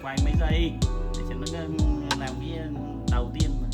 quay mấy giây để cho nó làm cái đầu tiên mà.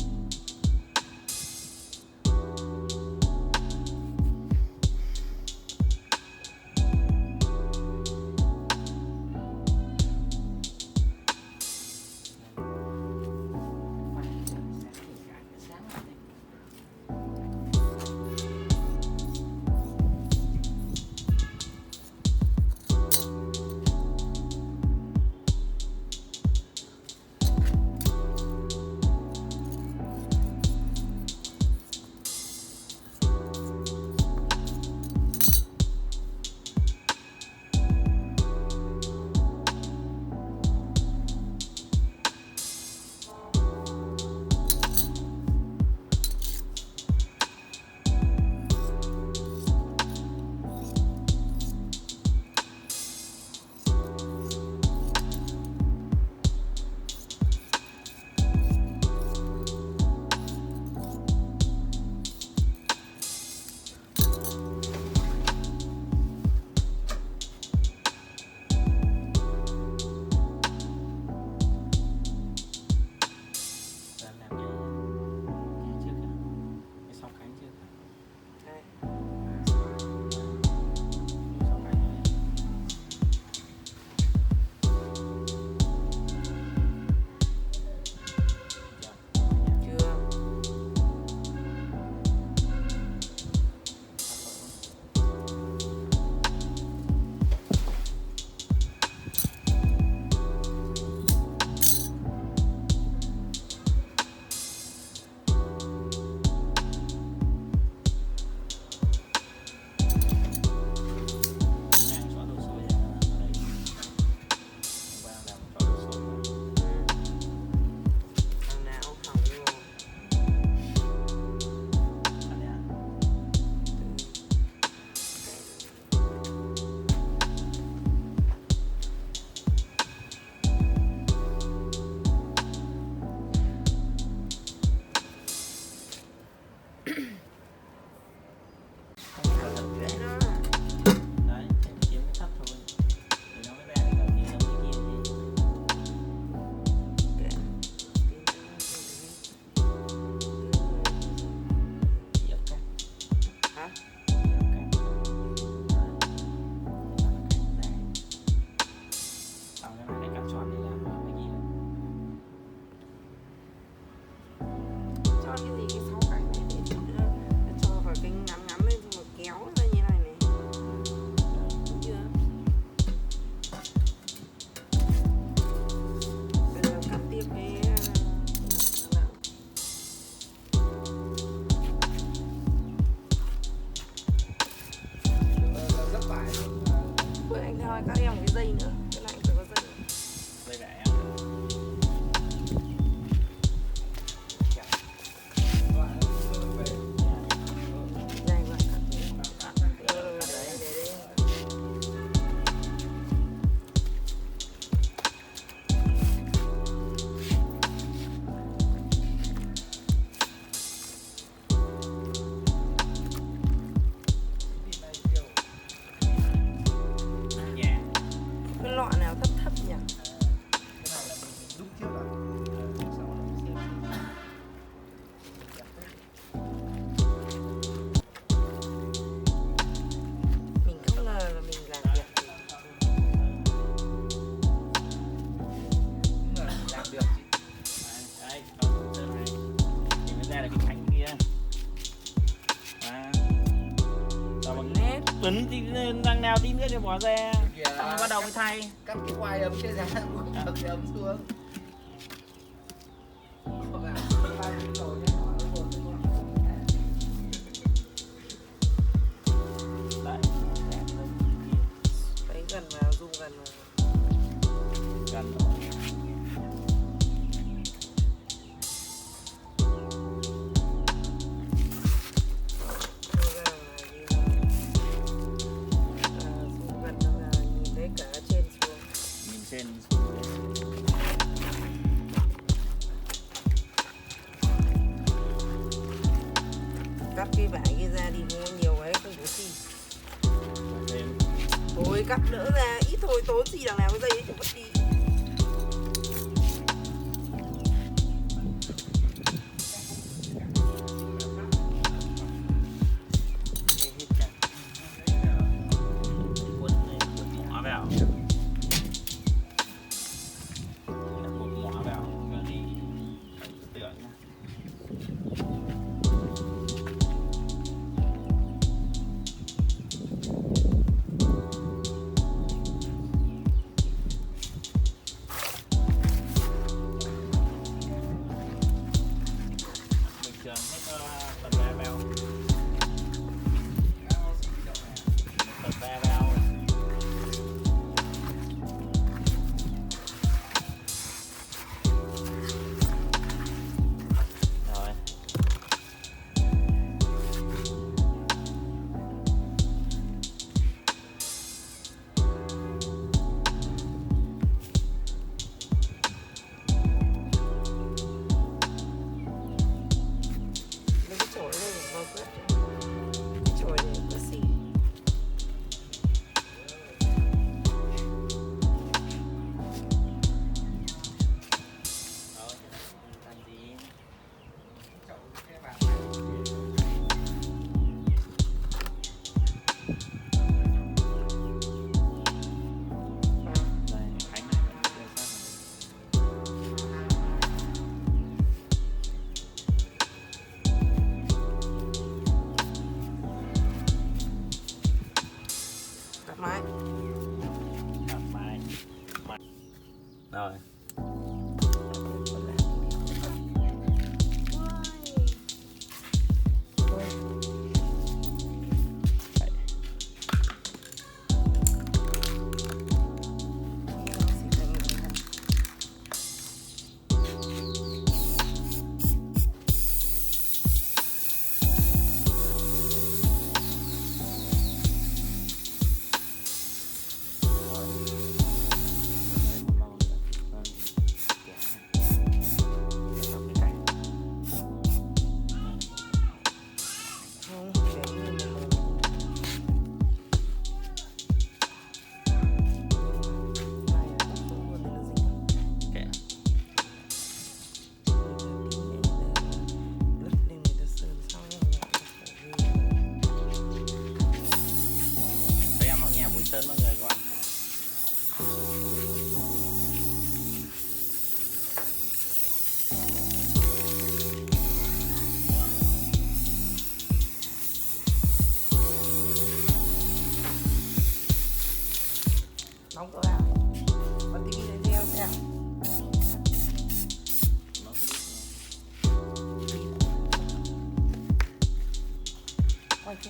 Các em một cái dây nữa, cái này phải có dây nữa. Dây vẽ Dài quá. Cái lọ nào thấp thấp nhỉ? Cái này là mình đúc trước à? Mình không ngờ là mình làm việc gì. Nhưng mà làm được chị. đây, còn sơn này thì nó ra là cái cánh kia và bằng Nét. Tuấn thì đằng nào tí nữa thì bỏ ra Kìa. xong rồi bắt đầu mới thay. Cắt cái quai ấm trên ra, buộc cái ấm xuống. Đấy, Đấy gần vào, zoom gần vào. gần rồi. Zoom gần vào là nhìn thấy cả trên xuống. Nhìn trên xuống dưới. Cắt cái vải kia ra đi, mua nhiều ấy không có gì. Thêm Thôi cắt đỡ ra, ít thôi, tốn gì đằng nào cái dây ấy chẳng mất đi. máy. Đặt máy. Rồi. Tụi em vào nhà Bùi Sơn mọi người các bạn. Đóng cửa vào. Và tí để theo xem. Nó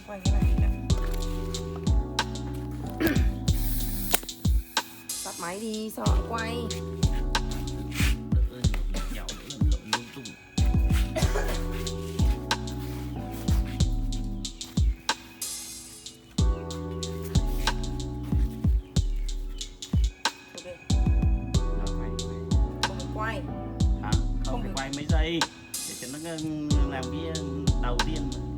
Quay cái này nè. Tắt máy đi, sao lại quay? dạo lẫn lộn lung tung. Ok, Rồi, quay. không phải quay. Hả? Không phải quay mấy giây để cho nó làm cái đầu tiên mà.